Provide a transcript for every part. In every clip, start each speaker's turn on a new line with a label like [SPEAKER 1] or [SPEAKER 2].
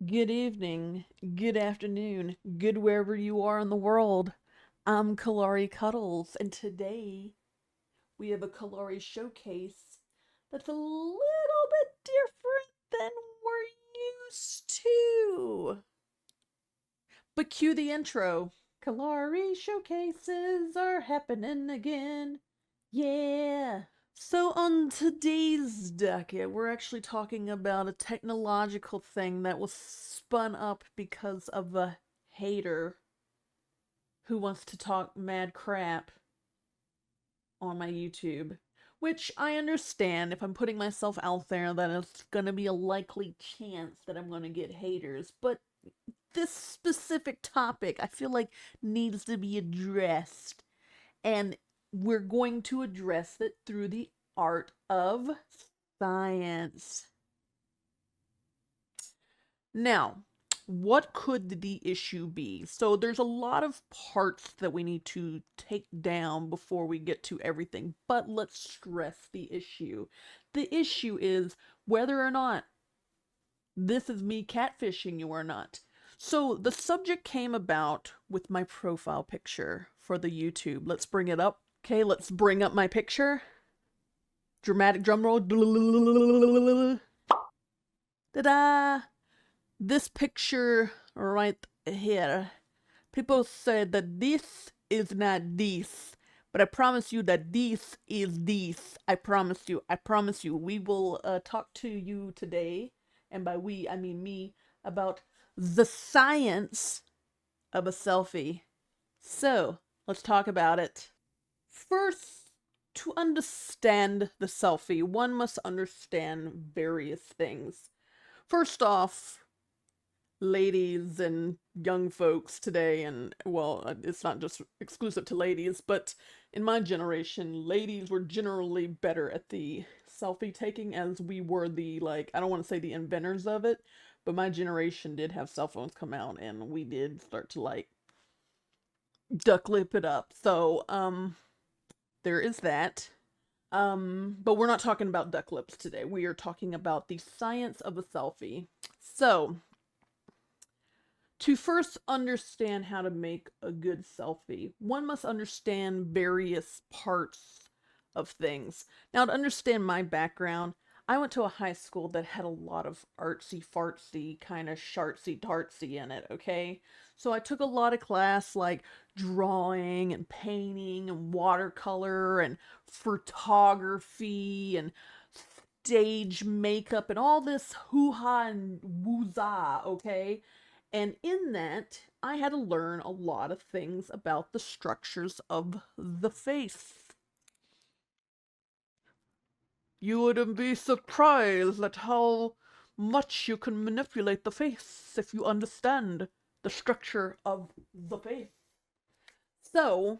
[SPEAKER 1] Good evening, good afternoon, good wherever you are in the world. I'm Kelari Cuddles, and today we have a Kelari showcase that's a little bit different than we're used to. But cue the intro. Kelari showcases are happening again. Yeah. So on today's docket, we're actually talking about a technological thing that was spun up because of a hater who wants to talk mad crap on my YouTube. Which I understand if I'm putting myself out there that it's gonna be a likely chance that I'm gonna get haters, but this specific topic I feel like needs to be addressed, and we're going to address it through the art of science. Now, what could the issue be? So there's a lot of parts that we need to take down before we get to everything, but let's stress the issue. The issue is whether or not this is me catfishing you or not. So the subject came about with my profile picture for the YouTube. Let's bring it up. Okay, let's bring up my picture. Dramatic drum roll. Ta-da! This picture right here. People said that this is not this, but I promise you that this is this. I promise you. I promise you. We will talk to you today, and by we I mean me, about the science of a selfie. So let's talk about it. First, to understand the selfie, one must understand various things. First off, ladies and young folks today, and well, it's not just exclusive to ladies, but in my generation, ladies were generally better at the selfie taking, as we were the, like, I don't want to say the inventors of it, but my generation did have cell phones come out, and we did start to, like, duck lip it up. So, there is that. But we're not talking about duck lips today. We are talking about the science of a selfie. So, to first understand how to make a good selfie, one must understand various parts of things. Now, to understand my background, I went to a high school that had a lot of artsy fartsy, kind of shartsy dartsy in it, okay? So I took a lot of class like drawing and painting and watercolor and photography and stage makeup and all this hoo-ha and woo-za, okay? And in that, I had to learn a lot of things about the structures of the face. You wouldn't be surprised at how much you can manipulate the face if you understand the structure of the face. So,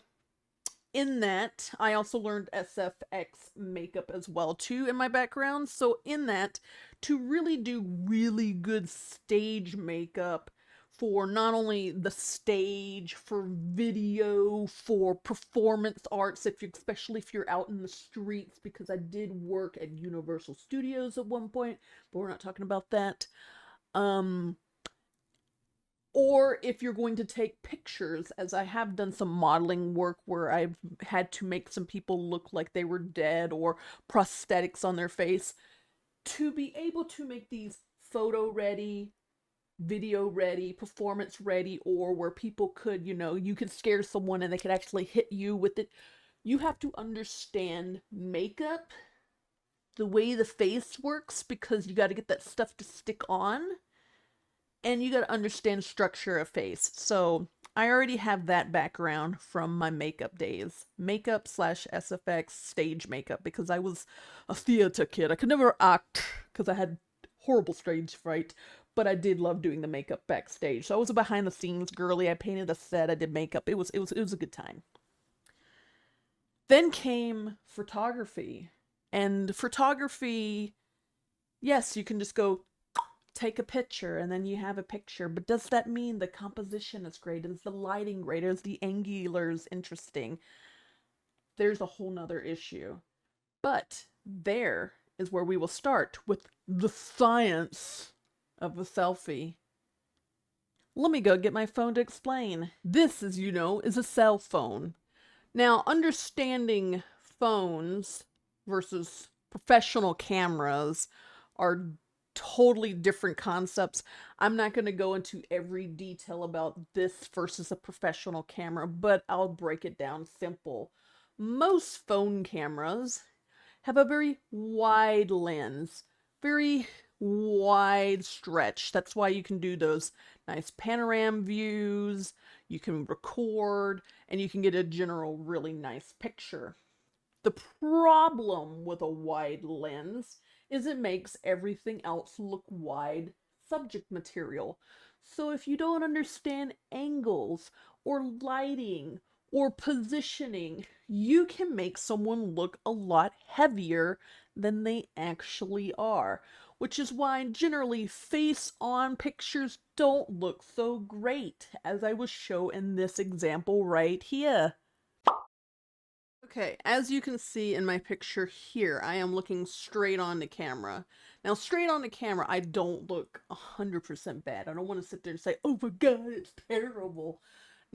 [SPEAKER 1] in that, I also learned SFX makeup as well too in my background. So in that, to really do really good stage makeup for not only the stage, for video, for performance arts, if you, especially if you're out in the streets, because I did work at Universal Studios at one point, but we're not talking about that. Um, or if you're going to take pictures, as I have done some modeling work where I've had to make some people look like they were dead or prosthetics on their face, to be able to make these photo ready, video ready, performance ready, or where people could, you could scare someone and they could actually hit you with it, you have to understand makeup, the way the face works, because you got to get that stuff to stick on, and you gotta understand structure of face. So I already have that background from my makeup days. Makeup slash SFX stage makeup, because I was a theater kid. I could never act because I had horrible stage fright, but I did love doing the makeup backstage. So I was a behind the scenes girly. I painted a set, I did makeup. It was a good time. Then came photography. And photography, yes, you can just go take a picture and then you have a picture, but does that mean the composition is great? Is the lighting great? Is the angulars interesting? There's a whole nother issue. But there is where we will start with the science of a selfie. Let me go get my phone to explain. This, as you know, is a cell phone. Now, understanding phones versus professional cameras are totally different concepts. I'm not going to go into every detail about this versus a professional camera, but I'll break it down simple. Most phone cameras have a very wide lens, very wide stretch. That's why you can do those nice panorama views, you can record, and you can get a general really nice picture. The problem with a wide lens is it makes everything else look wide subject material. So if you don't understand angles or lighting or positioning, you can make someone look a lot heavier than they actually are, which is why generally face-on pictures don't look so great, as I will show in this example right here. Okay, as you can see in my picture here, I am looking straight on the camera. Now, straight on the camera, I don't look 100% bad. I don't want to sit there and say, oh my god, it's terrible.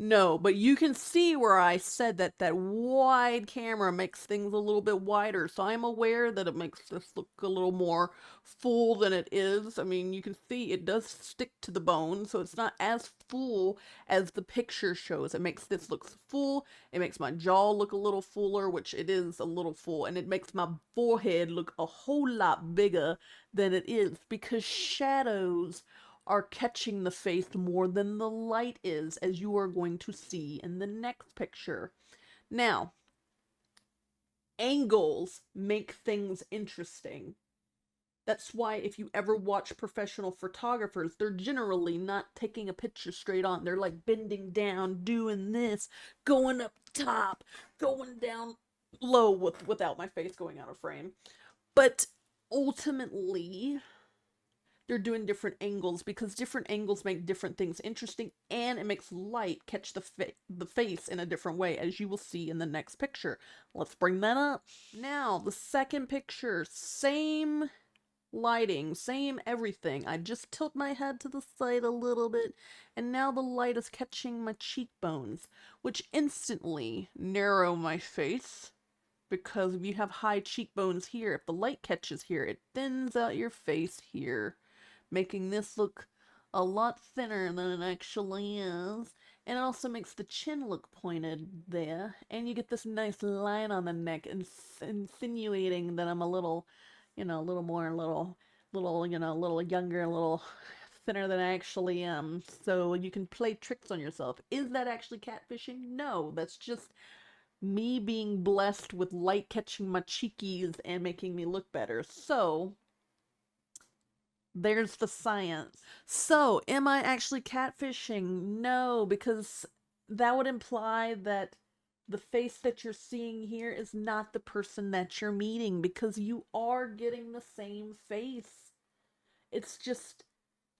[SPEAKER 1] No, but you can see where I said that that wide camera makes things a little bit wider. So I'm aware that it makes this look a little more full than it is. I mean, you can see it does stick to the bone, so it's not as full as the picture shows. It makes this look full. It makes my jaw look a little fuller, which it is a little full, and it makes my forehead look a whole lot bigger than it is because shadows are catching the face more than the light is, as you are going to see in the next picture. Now, angles make things interesting. That's why if you ever watch professional photographers, they're generally not taking a picture straight on. They're like bending down, doing this, going up top, going down low without my face going out of frame. But ultimately, they're doing different angles because different angles make different things interesting, and it makes light catch the face in a different way, as you will see in the next picture. Let's bring that up. Now, the second picture, same lighting, same everything. I just tilt my head to the side a little bit, and now the light is catching my cheekbones, which instantly narrow my face. Because if you have high cheekbones here, if the light catches here, it thins out your face here, making this look a lot thinner than it actually is. And it also makes the chin look pointed there, and you get this nice line on the neck, insinuating that I'm a little, a little more, a little younger, a little thinner than I actually am. So you can play tricks on yourself. Is that actually catfishing? No, that's just me being blessed with light catching my cheekies and making me look better. So, there's the science. So, am I actually catfishing? No, because that would imply that the face that you're seeing here is not the person that you're meeting, because you are getting the same face. It's just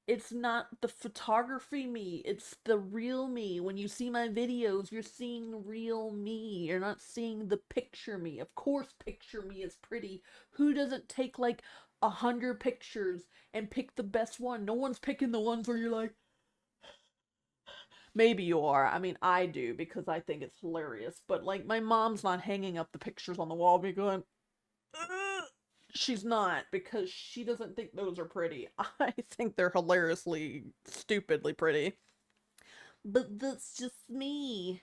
[SPEAKER 1] it's not the photography me, it's the real me. When you see my videos, you're seeing real me. You're not seeing the picture me. Of course, picture me is pretty. Who doesn't take like 100 pictures and pick the best one? No one's picking the ones where you're like, maybe you are. I mean, I do because I think it's hilarious. But like, my mom's not hanging up the pictures on the wall, be going, ugh. She's not, because she doesn't think those are pretty. I think they're hilariously, stupidly pretty. But that's just me.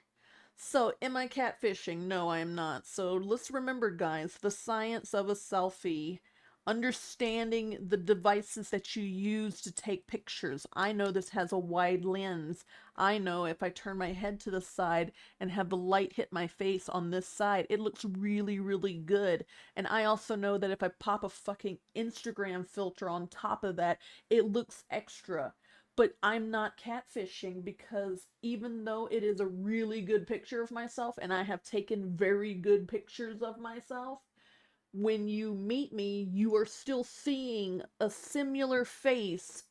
[SPEAKER 1] So, am I catfishing? No, I am not. So, let's remember, guys, the science of a selfie. Understanding the devices that you use to take pictures. I know this has a wide lens. I know if I turn my head to the side and have the light hit my face on this side, it looks really, really good. And I also know that if I pop a fucking Instagram filter on top of that, it looks extra. But I'm not catfishing, because even though it is a really good picture of myself and I have taken very good pictures of myself, when you meet me, you are still seeing a similar face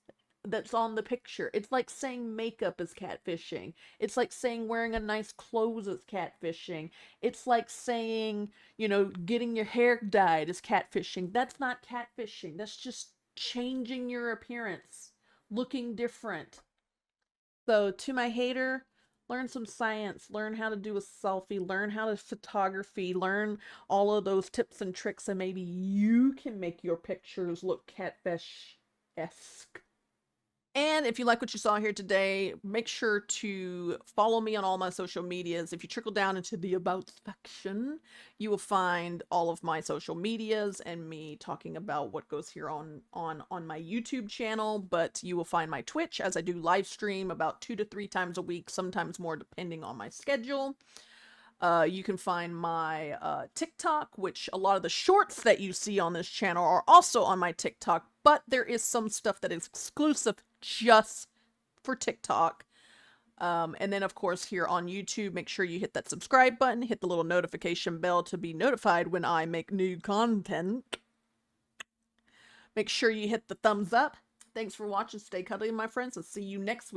[SPEAKER 1] that's on the picture. It's like saying makeup is catfishing. It's like saying wearing a nice clothes is catfishing. It's like saying, getting your hair dyed is catfishing. That's not catfishing. That's just changing your appearance, looking different. So, to my hater, learn some science, learn how to do a selfie, learn how to photography, learn all of those tips and tricks, and maybe you can make your pictures look catfish-esque. And if you like what you saw here today, make sure to follow me on all my social medias. If you trickle down into the About section, you will find all of my social medias and me talking about what goes here on my YouTube channel. But you will find my Twitch, as I do live stream about 2 to 3 times a week, sometimes more depending on my schedule. You can find my TikTok, which a lot of the shorts that you see on this channel are also on my TikTok, but there is some stuff that is exclusive just for TikTok. And then, of course, here on YouTube, make sure you hit that subscribe button, hit the little notification bell to be notified when I make new content. Make sure you hit the thumbs up. Thanks for watching. Stay cuddly, my friends, and see you next week.